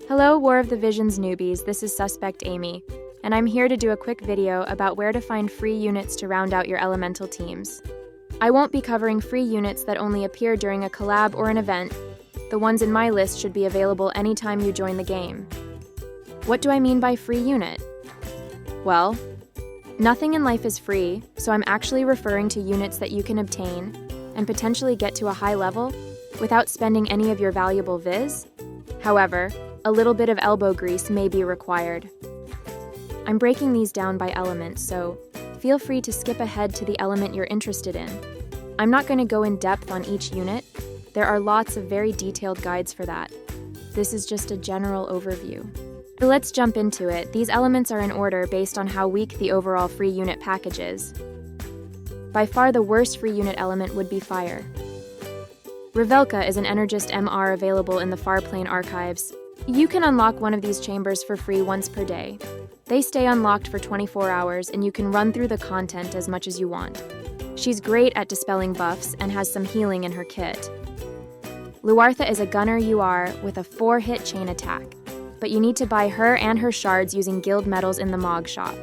Hello, War of the Visions newbies, this is Suspect Amy, and I'm here to do a quick video about where to find free units to round out your elemental teams. I won't be covering free units that only appear during a collab or an event. The ones in my list should be available anytime you join the game. What do I mean by free unit? Well, nothing in life is free, so I'm actually referring to units that you can obtain and potentially get to a high level without spending any of your valuable viz. However, a little bit of elbow grease may be required. I'm breaking these down by element, so feel free to skip ahead to the element you're interested in. I'm not going to go in depth on each unit. There are lots of very detailed guides for that. This is just a general overview. So let's jump into it. These elements are in order based on how weak the overall free unit package is. By far the worst free unit element would be fire. Revelka is an Energist MR available in the Farplane archives. You can unlock one of these chambers for free once per day. They stay unlocked for 24 hours and you can run through the content as much as you want. She's great at dispelling buffs and has some healing in her kit. Luartha is a gunner UR with a 4-hit chain attack, but you need to buy her and her shards using guild medals in the Mog shop.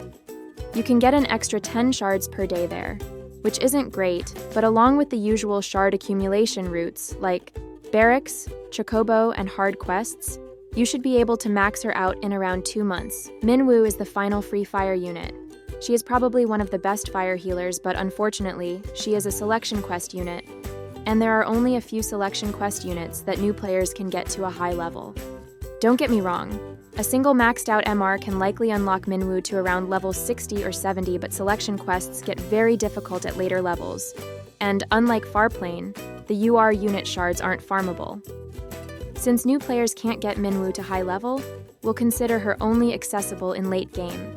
You can get an extra 10 shards per day there, which isn't great, but along with the usual shard accumulation routes like barracks, chocobo, and hard quests, you should be able to max her out in around 2 months. Minwoo is the final free fire unit. She is probably one of the best fire healers, but unfortunately, she is a selection quest unit, and there are only a few selection quest units that new players can get to a high level. Don't get me wrong, a single maxed out MR can likely unlock Minwoo to around level 60 or 70, but selection quests get very difficult at later levels. And unlike Farplane, the UR unit shards aren't farmable. Since new players can't get Minwoo to high level, we'll consider her only accessible in late game.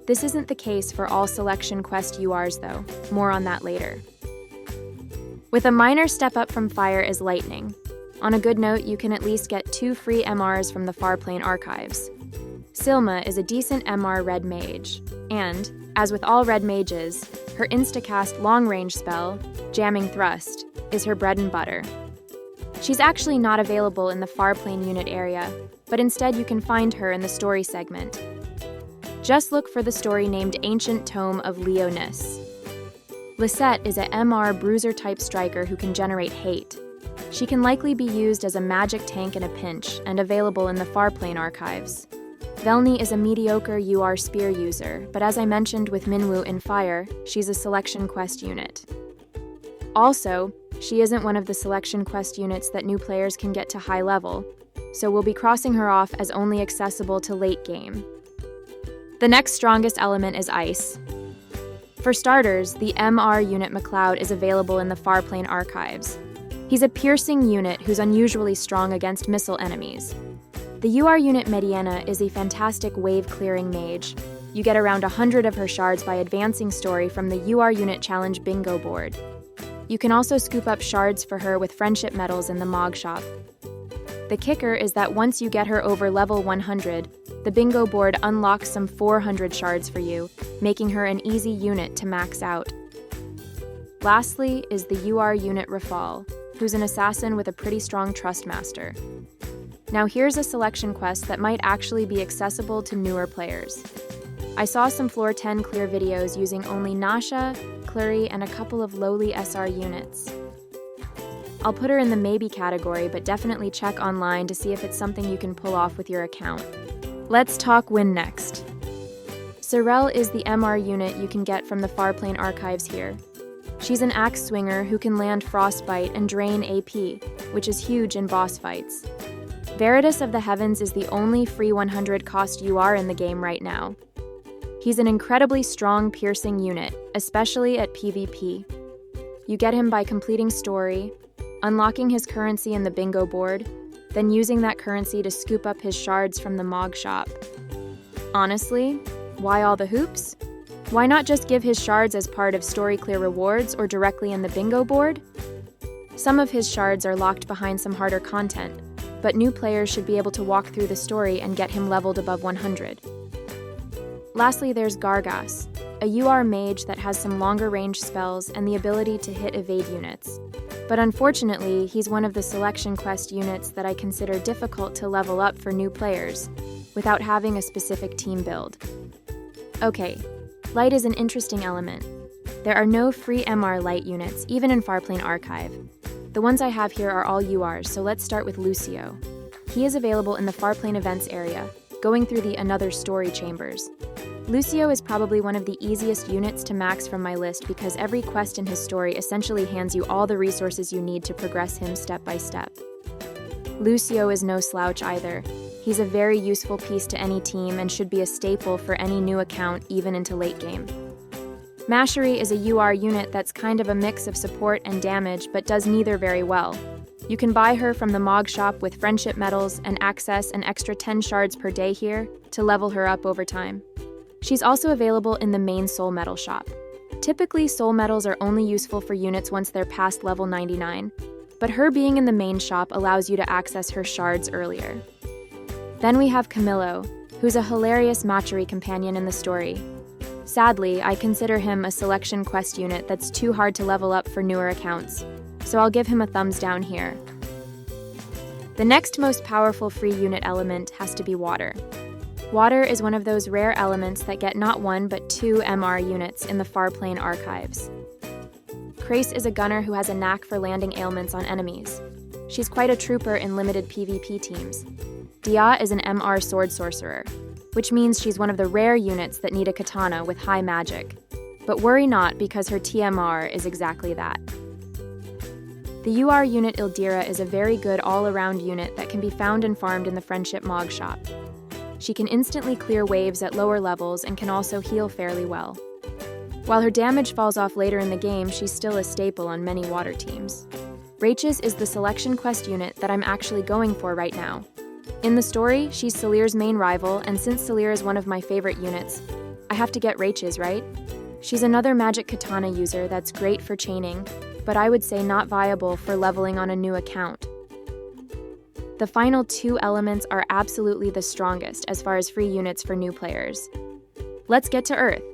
This isn't the case for all selection quest URs though, more on that later. With a minor step up from fire is lightning. On a good note, you can at least get 2 free MRs from the Farplane archives. Silma is a decent MR red mage, and, as with all red mages, her instacast long-range spell, Jamming Thrust, is her bread and butter. She's actually not available in the Farplane unit area, but instead you can find her in the story segment. Just look for the story named Ancient Tome of Leonis. Lisette is a MR bruiser-type striker who can generate hate. She can likely be used as a magic tank in a pinch and available in the Farplane archives. Velny is a mediocre UR spear user, but as I mentioned with Minwoo in Fire, she's a selection quest unit. Also, she isn't one of the selection quest units that new players can get to high level, so we'll be crossing her off as only accessible to late game. The next strongest element is Ice. For starters, the MR unit McLeod is available in the Farplane archives. He's a piercing unit who's unusually strong against missile enemies. The UR unit Mediana is a fantastic wave-clearing mage. You get around 100 of her shards by advancing story from the UR unit challenge bingo board. You can also scoop up shards for her with friendship medals in the Mog shop. The kicker is that once you get her over level 100, the bingo board unlocks some 400 shards for you, making her an easy unit to max out. Lastly is the UR unit Rafal, who's an assassin with a pretty strong trust master. Now here's a selection quest that might actually be accessible to newer players. I saw some floor 10 clear videos using only Nasha, Clury, and a couple of lowly SR units. I'll put her in the maybe category, but definitely check online to see if it's something you can pull off with your account. Let's talk win next. Sorel is the MR unit you can get from the Farplane archives here. She's an axe swinger who can land Frostbite and drain AP, which is huge in boss fights. Veritas of the Heavens is the only free 100 cost UR in the game right now. He's an incredibly strong piercing unit, especially at PvP. You get him by completing story, unlocking his currency in the bingo board, then using that currency to scoop up his shards from the Mog shop. Honestly, why all the hoops? Why not just give his shards as part of story clear rewards or directly in the bingo board? Some of his shards are locked behind some harder content, but new players should be able to walk through the story and get him leveled above 100. Lastly, there's Gargas, a UR mage that has some longer range spells and the ability to hit evade units, but unfortunately, he's one of the selection quest units that I consider difficult to level up for new players, without having a specific team build. Okay, light is an interesting element. There are no free MR light units, even in Farplane Archive. The ones I have here are all URs, so let's start with Lucio. He is available in the Farplane events area, going through the Another Story chambers. Lucio is probably one of the easiest units to max from my list because every quest in his story essentially hands you all the resources you need to progress him step by step. Lucio is no slouch either. He's a very useful piece to any team and should be a staple for any new account even into late game. Mashery is a UR unit that's kind of a mix of support and damage but does neither very well. You can buy her from the Mog shop with friendship medals and access an extra 10 shards per day here to level her up over time. She's also available in the main soul medal shop. Typically, soul medals are only useful for units once they're past level 99, but her being in the main shop allows you to access her shards earlier. Then we have Camillo, who's a hilarious Machery companion in the story. Sadly, I consider him a selection quest unit that's too hard to level up for newer accounts, so I'll give him a thumbs down here. The next most powerful free unit element has to be water. Water is one of those rare elements that get not one but 2 MR units in the Farplane archives. Krace is a gunner who has a knack for landing ailments on enemies. She's quite a trooper in limited PvP teams. Dia is an MR sword sorcerer, which means she's one of the rare units that need a katana with high magic. But worry not, because her TMR is exactly that. The UR unit Ildira is a very good all-around unit that can be found and farmed in the Friendship Mog shop. She can instantly clear waves at lower levels and can also heal fairly well. While her damage falls off later in the game, she's still a staple on many water teams. Rachis is the selection quest unit that I'm actually going for right now. In the story, she's Salir's main rival, and since Salir is one of my favorite units, I have to get Rachis, right? She's another magic katana user that's great for chaining, but I would say not viable for leveling on a new account. The final 2 elements are absolutely the strongest as far as free units for new players. Let's get to Earth.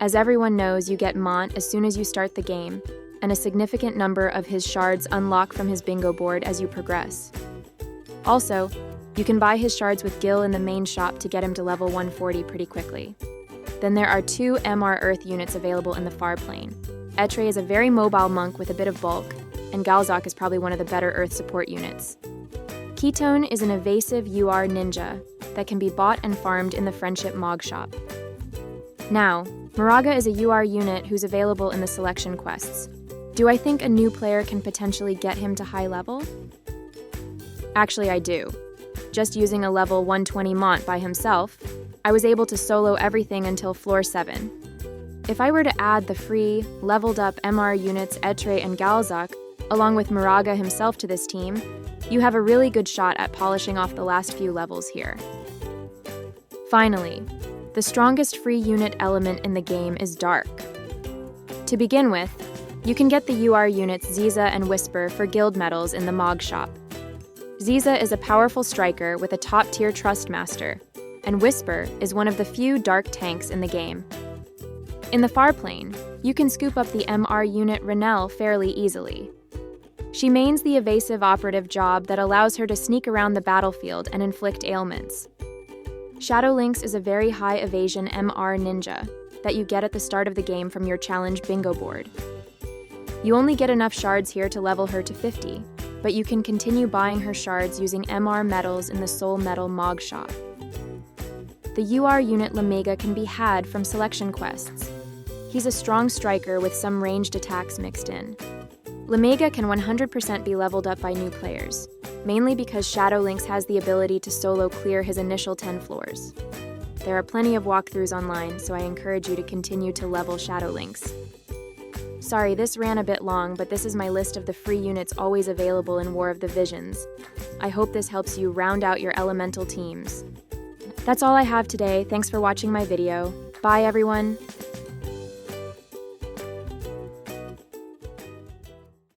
As everyone knows, you get Mont as soon as you start the game, and a significant number of his shards unlock from his bingo board as you progress. Also, you can buy his shards with Gil in the main shop to get him to level 140 pretty quickly. Then there are 2 MR Earth units available in the Farplane. Etre is a very mobile monk with a bit of bulk, and Galzok is probably one of the better Earth support units. Ketone is an evasive UR ninja that can be bought and farmed in the Friendship Mog shop. Now, Moraga is a UR unit who's available in the selection quests. Do I think a new player can potentially get him to high level? Actually, I do. Just using a level 120 Mont by himself, I was able to solo everything until floor 7. If I were to add the free, leveled up MR units Etre and Galzok, along with Moraga himself to this team, you have a really good shot at polishing off the last few levels here. Finally, the strongest free unit element in the game is Dark. To begin with, you can get the UR units Ziza and Whisper for guild medals in the Mog shop. Ziza is a powerful striker with a top-tier Trust Master, and Whisper is one of the few dark tanks in the game. In the Farplane, you can scoop up the MR unit Renelle fairly easily. She mains the evasive operative job that allows her to sneak around the battlefield and inflict ailments. Shadow Lynx is a very high evasion MR ninja that you get at the start of the game from your challenge bingo board. You only get enough shards here to level her to 50, but you can continue buying her shards using MR medals in the Soul Medal Mog shop. The UR unit Lamega can be had from selection quests. He's a strong striker with some ranged attacks mixed in. Lamega can 100% be leveled up by new players, mainly because Shadow Lynx has the ability to solo clear his initial 10 floors. There are plenty of walkthroughs online, so I encourage you to continue to level Shadow Lynx. Sorry, this ran a bit long, but this is my list of the free units always available in War of the Visions. I hope this helps you round out your elemental teams. That's all I have today. Thanks for watching my video. Bye, everyone.